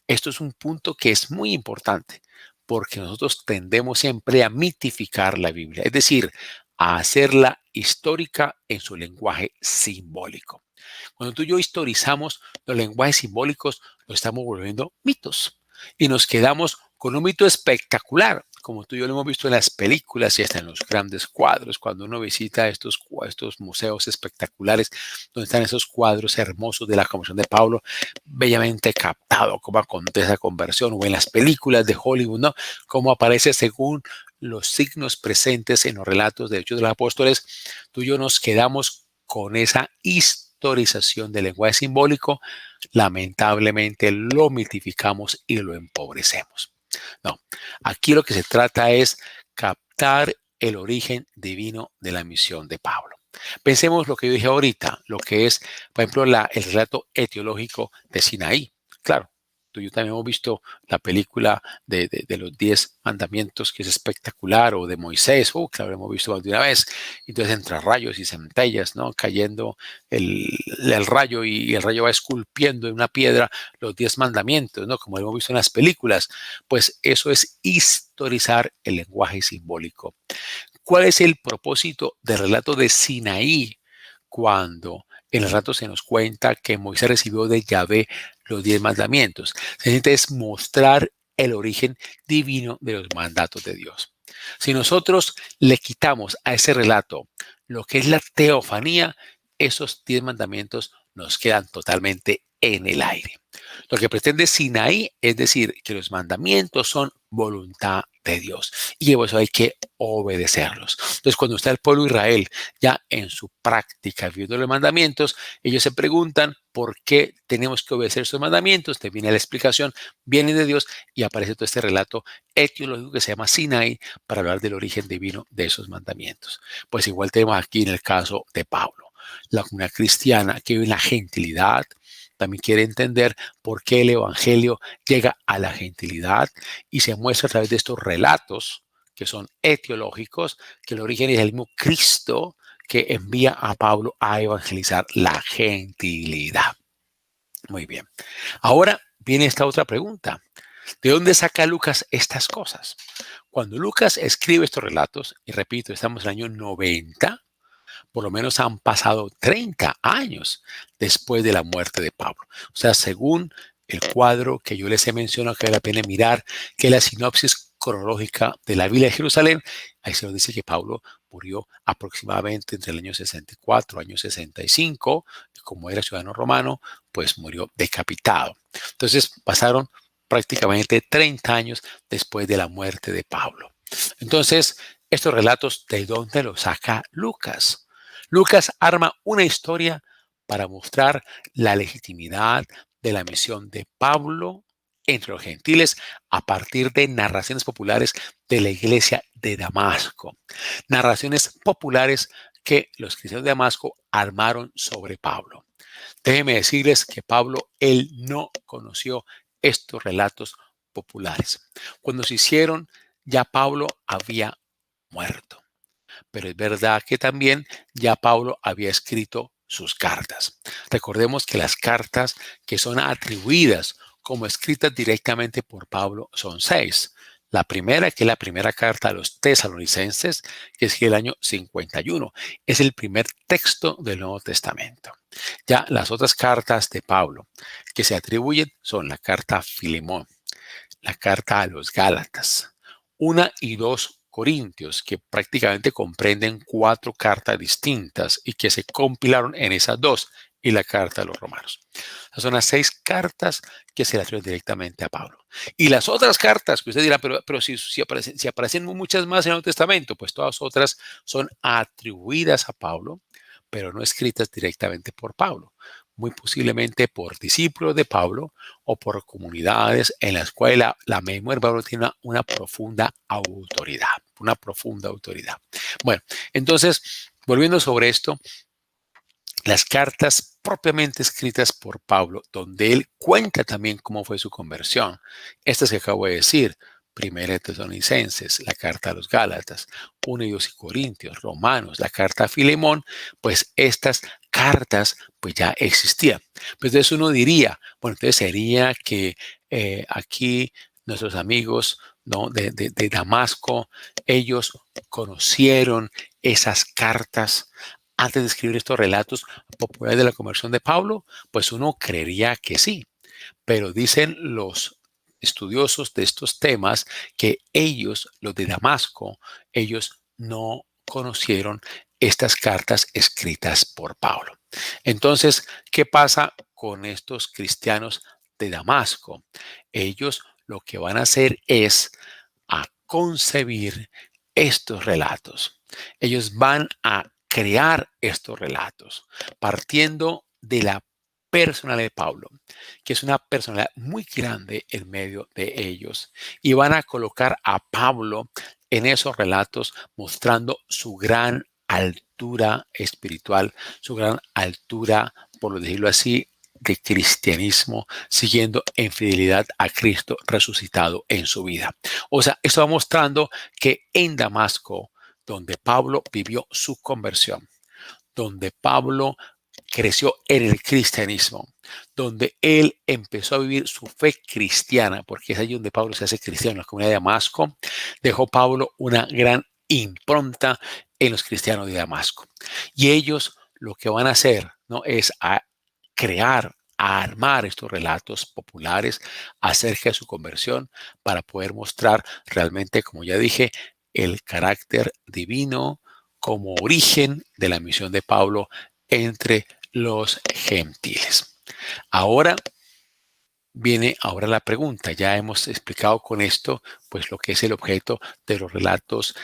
Esto es un punto que es muy importante porque nosotros tendemos siempre a mitificar la Biblia, es decir, a hacerla histórica en su lenguaje simbólico. Cuando tú y yo historizamos los lenguajes simbólicos, los estamos volviendo mitos y nos quedamos con un mito espectacular, como tú y yo lo hemos visto en las películas y hasta en los grandes cuadros, cuando uno visita estos museos espectaculares, donde están esos cuadros hermosos de la conversión de Pablo, bellamente captado cómo acontece esa conversión, o en las películas de Hollywood, ¿no? Cómo aparece según los signos presentes en los relatos de Hechos de los Apóstoles. Tú y yo nos quedamos con esa historización del lenguaje simbólico, lamentablemente lo mitificamos y lo empobrecemos. No, aquí lo que se trata es captar el origen divino de la misión de Pablo. Pensemos lo que yo dije ahorita, lo que es, por ejemplo, el relato etiológico de Sinaí. Claro, Tú y yo también hemos visto la película de los 10 mandamientos, que es espectacular, o de Moisés, que lo hemos visto más de una vez. Entonces, entre rayos y centellas, ¿no? Cayendo el rayo, y el rayo va esculpiendo en una piedra los 10 mandamientos, ¿no? Como hemos visto en las películas. Pues eso es historizar el lenguaje simbólico. ¿Cuál es el propósito del relato de Sinaí cuando en el relato se nos cuenta que Moisés recibió de Yahvé los 10 mandamientos? Sencillamente es mostrar el origen divino de los mandatos de Dios. Si nosotros le quitamos a ese relato lo que es la teofanía, esos 10 mandamientos nos quedan totalmente en el aire. Lo que pretende Sinaí es decir que los mandamientos son voluntad de Dios y por eso hay que obedecerlos. Entonces, cuando está el pueblo de Israel ya en su práctica viviendo los mandamientos, ellos se preguntan por qué tenemos que obedecer esos mandamientos. Te viene la explicación, viene de Dios, y aparece todo este relato etiológico que se llama Sinaí para hablar del origen divino de esos mandamientos. Pues igual tenemos aquí en el caso de Pablo. La comunidad cristiana que vive en la gentilidad también quiere entender por qué el evangelio llega a la gentilidad y se muestra a través de estos relatos que son etiológicos, que el origen es el mismo Cristo que envía a Pablo a evangelizar la gentilidad. Muy bien. Ahora viene esta otra pregunta. ¿De dónde saca Lucas estas cosas? Cuando Lucas escribe estos relatos, y repito, estamos en el año 90, por lo menos han pasado 30 años después de la muerte de Pablo. O sea, según el cuadro que yo les he mencionado, que vale la pena mirar, que es la sinopsis cronológica de la Biblia de Jerusalén, ahí se nos dice que Pablo murió aproximadamente entre el año 64, año 65, y como era ciudadano romano, pues murió decapitado. Entonces pasaron prácticamente 30 años después de la muerte de Pablo. Entonces, estos relatos, ¿de dónde los saca Lucas? Lucas arma una historia para mostrar la legitimidad de la misión de Pablo entre los gentiles a partir de narraciones populares de la iglesia de Damasco. Narraciones populares que los cristianos de Damasco armaron sobre Pablo. Déjenme decirles que Pablo, él no conoció estos relatos populares. Cuando se hicieron, ya Pablo había muerto. Pero es verdad que también ya Pablo había escrito sus cartas. Recordemos que las cartas que son atribuidas como escritas directamente por Pablo son 6. La primera, que es la primera carta a los tesalonicenses, que es el año 51, es el primer texto del Nuevo Testamento. Ya las otras cartas de Pablo que se atribuyen son la carta a Filemón, la carta a los Gálatas, 1 y 2 Corintios, que prácticamente comprenden 4 cartas distintas y que se compilaron en esas 2, y la carta a los romanos. Esas son las 6 cartas que se le atribuyen directamente a Pablo. Y las otras cartas, que usted dirá, pero si aparecen muchas más en el Nuevo Testamento, pues todas otras son atribuidas a Pablo, pero no escritas directamente por Pablo. Muy posiblemente por discípulos de Pablo o por comunidades en las cuales la memoria de Pablo tiene una profunda autoridad, una profunda autoridad. Bueno, entonces, volviendo sobre esto, las cartas propiamente escritas por Pablo, donde él cuenta también cómo fue su conversión, estas que acabo de decir, Primera de Tesalonicenses, la carta a los Gálatas, 1 y 2 Corintios, Romanos, la carta a Filemón, pues estas cartas pues ya existían. Pues entonces uno diría, bueno, entonces sería que aquí nuestros amigos, ¿no?, de Damasco, ellos conocieron esas cartas antes de escribir estos relatos populares de la conversión de Pablo. Pues uno creería que sí, pero dicen los estudiosos de estos temas que ellos, los de Damasco, ellos no conocieron estas cartas escritas por Pablo. Entonces, ¿qué pasa con estos cristianos de Damasco? Ellos lo que van a hacer es a concebir estos relatos. Ellos van a crear estos relatos partiendo de la personalidad de Pablo, que es una personalidad muy grande en medio de ellos, y van a colocar a Pablo en esos relatos mostrando su gran altura espiritual, su gran altura, por decirlo así, de cristianismo siguiendo en fidelidad a Cristo resucitado en su vida. O sea, esto va mostrando que en Damasco, donde Pablo vivió su conversión, donde Pablo creció en el cristianismo, donde él empezó a vivir su fe cristiana, porque es allí donde Pablo se hace cristiano, en la comunidad de Damasco, dejó Pablo una gran impronta en los cristianos de Damasco. Y ellos lo que van a hacer, ¿no?, es a crear, a armar estos relatos populares acerca de su conversión para poder mostrar realmente, como ya dije, el carácter divino como origen de la misión de Pablo entre los gentiles. Ahora viene la pregunta. Ya hemos explicado con esto pues lo que es el objeto de los relatos,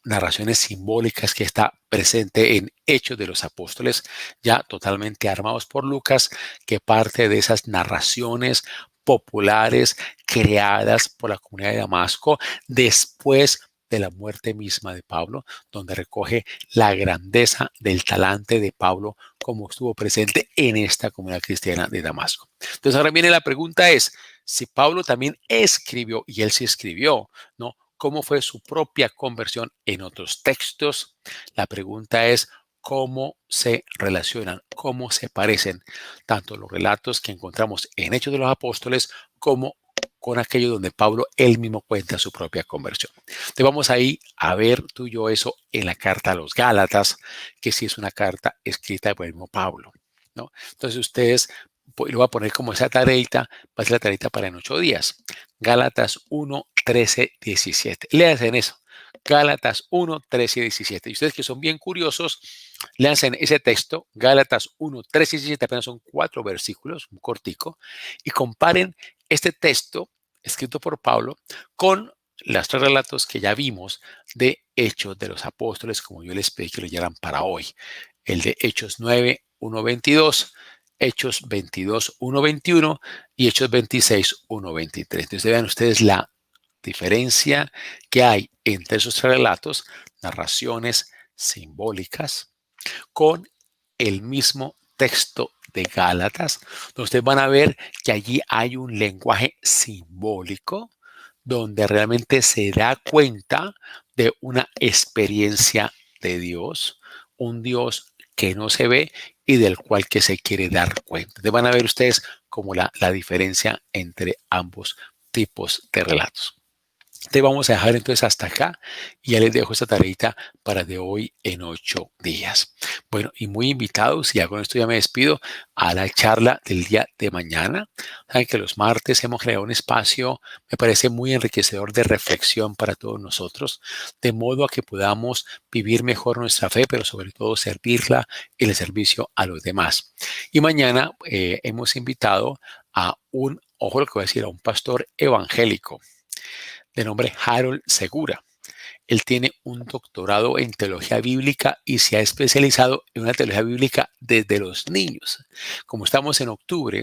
narraciones simbólicas que está presente en Hechos de los Apóstoles, ya totalmente armados por Lucas, que parte de esas narraciones populares creadas por la comunidad de Damasco después de la muerte misma de Pablo, donde recoge la grandeza del talante de Pablo como estuvo presente en esta comunidad cristiana de Damasco. Entonces ahora viene la pregunta es, si Pablo también escribió, y él sí escribió, ¿no?, ¿cómo fue su propia conversión en otros textos? La pregunta es, ¿cómo se relacionan, cómo se parecen tanto los relatos que encontramos en Hechos de los Apóstoles como con aquello donde Pablo él mismo cuenta su propia conversión? Entonces vamos ahí a ver tú y yo eso en la carta a los Gálatas, que sí es una carta escrita por el mismo Pablo, ¿no? Entonces ustedes, lo voy a poner como esa tareita, va a ser la tareita para en 8 días. Gálatas 1, 13, 17. Léanse en eso. Gálatas 1, 13 y 17. Y ustedes que son bien curiosos, léanse en ese texto, Gálatas 1, 13 y 17, apenas son 4 versículos, un cortico, y comparen este texto escrito por Pablo con los 3 relatos que ya vimos de Hechos de los Apóstoles, como yo les pedí que lo leyeran para hoy. El de Hechos 9, 1, 22, Hechos 22, 1, 21 y Hechos 26, 1, 23. Entonces vean ustedes la diferencia que hay entre esos 3 relatos, narraciones simbólicas, con el mismo texto de Gálatas, donde ustedes van a ver que allí hay un lenguaje simbólico donde realmente se da cuenta de una experiencia de Dios, un Dios que no se ve y del cual que se quiere dar cuenta. Entonces van a ver ustedes como la diferencia entre ambos tipos de relatos. Te vamos a dejar entonces hasta acá y ya les dejo esta tareita para de hoy en 8 días. Bueno, y muy invitados, y ya con esto ya me despido, a la charla del día de mañana. Saben que los martes hemos creado un espacio, me parece muy enriquecedor de reflexión para todos nosotros, de modo a que podamos vivir mejor nuestra fe, pero sobre todo servirla en el servicio a los demás. Y mañana hemos invitado a ojo lo que voy a decir, a un pastor evangélico de nombre Harold Segura. Él tiene un doctorado en teología bíblica y se ha especializado en una teología bíblica desde los niños. Como estamos en octubre,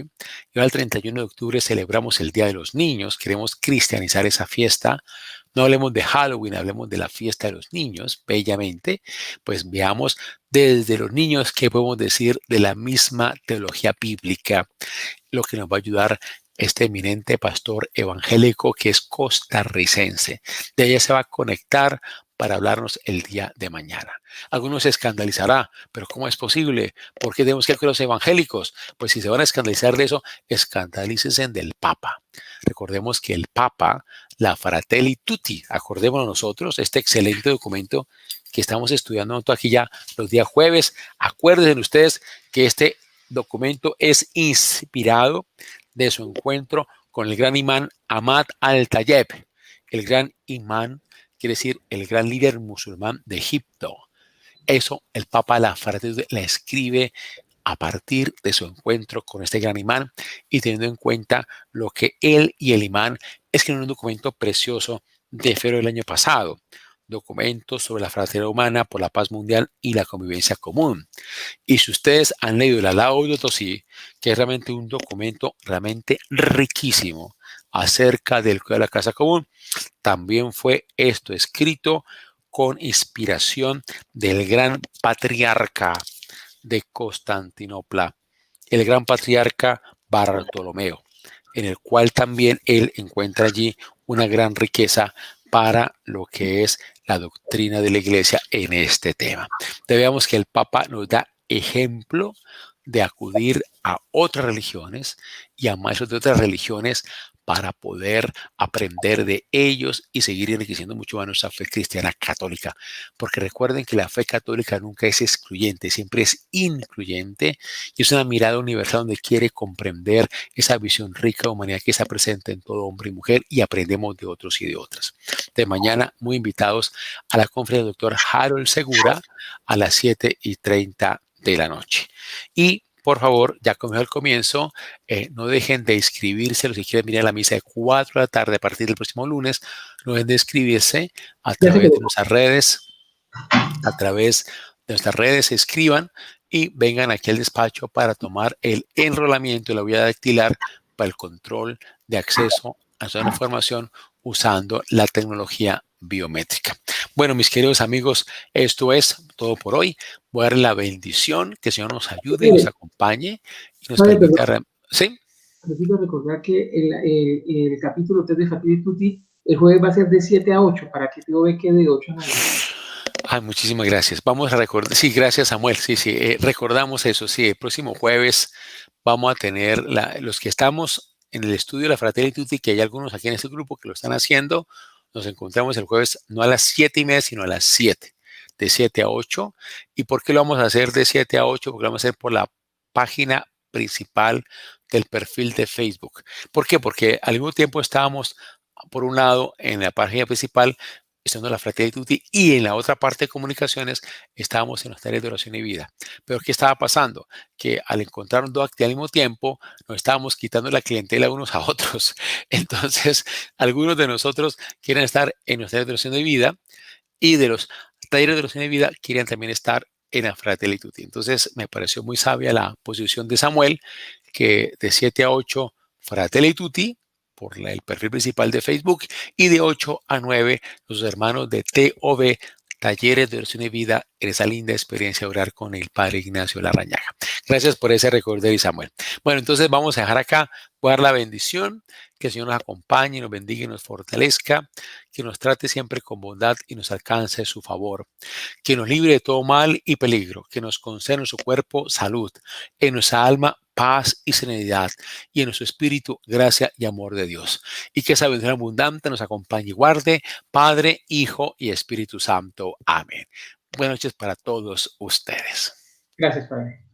y ahora el 31 de octubre celebramos el Día de los Niños, queremos cristianizar esa fiesta. No hablemos de Halloween, hablemos de la fiesta de los niños, bellamente. Pues veamos desde los niños qué podemos decir de la misma teología bíblica, lo que nos va a ayudar este eminente pastor evangélico que es costarricense. De ella se va a conectar para hablarnos el día de mañana. Algunos se escandalizará, pero ¿cómo es posible? ¿Por qué tenemos que ir con los evangélicos? Pues si se van a escandalizar de eso, escandalícense del Papa. Recordemos que el Papa, la Fratelli Tutti, acordémonos nosotros, este excelente documento que estamos estudiando aquí ya los días jueves. Acuérdense ustedes que este documento es inspirado de su encuentro con el gran imán Ahmad al-Tayeb. El gran imán quiere decir el gran líder musulmán de Egipto. Eso el Papa la escribe a partir de su encuentro con este gran imán y teniendo en cuenta lo que él y el imán escribieron en un documento precioso de febrero del año pasado. Documentos sobre la fraternidad humana por la paz mundial y la convivencia común. Y si ustedes han leído la Laudato Si, que es realmente un documento realmente riquísimo acerca del cuidado de la casa común, también fue esto escrito con inspiración del gran patriarca de Constantinopla, el gran patriarca Bartolomeo, en el cual también él encuentra allí una gran riqueza para lo que es la doctrina de la iglesia en este tema. Veamos que el Papa nos da ejemplo de acudir a otras religiones y a maestros de otras religiones para poder aprender de ellos y seguir enriqueciendo mucho más nuestra fe cristiana católica. Porque recuerden que la fe católica nunca es excluyente, siempre es incluyente y es una mirada universal donde quiere comprender esa visión rica de humanidad que está presente en todo hombre y mujer y aprendemos de otros y de otras. De mañana, muy invitados a la conferencia del doctor Harold Segura a las 7:30 de la noche. Y por favor, ya como al comienzo, no dejen de inscribirse los que quieren venir a la misa de 4 de la tarde a partir del próximo lunes. No dejen de inscribirse a través de nuestras redes. A través de nuestras redes, se escriban y vengan aquí al despacho para tomar el enrolamiento y la huella dactilar para el control de acceso a toda la información usando la tecnología biométrica. Bueno, mis queridos amigos, esto es todo por hoy. Voy a darle la bendición, que el Señor nos ayude y nos acompañe y nos permita... ¿Sí? Necesito recordar que el capítulo 3 de Fratelli Tutti el jueves va a ser de 7 a 8 para que yo ve que de 8 a 9. Ay, muchísimas gracias. Vamos a recordar, sí, gracias Samuel, sí, recordamos eso, sí, el próximo jueves vamos a tener los que estamos en el estudio de la Fratelli Tutti, que hay algunos aquí en este grupo que lo están haciendo, nos encontramos el jueves no a las 7:30, sino a las 7, de 7 a 8. ¿Y por qué lo vamos a hacer de 7 a 8? Porque lo vamos a hacer por la página principal del perfil de Facebook. ¿Por qué? Porque al mismo tiempo estábamos, por un lado, en la página principal, estando en la Fratelli Tutti, y en la otra parte de comunicaciones estábamos en los talleres de oración y vida. Pero ¿qué estaba pasando? Que al encontrar dos actividades al mismo tiempo, nos estábamos quitando la clientela unos a otros. Entonces, algunos de nosotros quieren estar en los talleres de oración y vida, y de los talleres de oración y vida quieren también estar en la Fratelli Tutti. Entonces, me pareció muy sabia la posición de Samuel, que de 7 a 8, Fratelli Tutti, por el perfil principal de Facebook, y de 8 a 9, los hermanos de TOV, Talleres de Oración y Vida, en esa linda experiencia de orar con el Padre Ignacio Larrañaga. Gracias por ese recorder, Samuel. Bueno, entonces vamos a dejar acá, voy a dar la bendición, que el Señor nos acompañe, nos bendiga y nos fortalezca, que nos trate siempre con bondad y nos alcance su favor, que nos libre de todo mal y peligro, que nos conceda en su cuerpo salud, en nuestra alma paz y serenidad, y en nuestro espíritu gracia y amor de Dios. Y que esa bendición abundante nos acompañe y guarde, Padre, Hijo y Espíritu Santo. Amén. Buenas noches para todos ustedes. Gracias, Padre.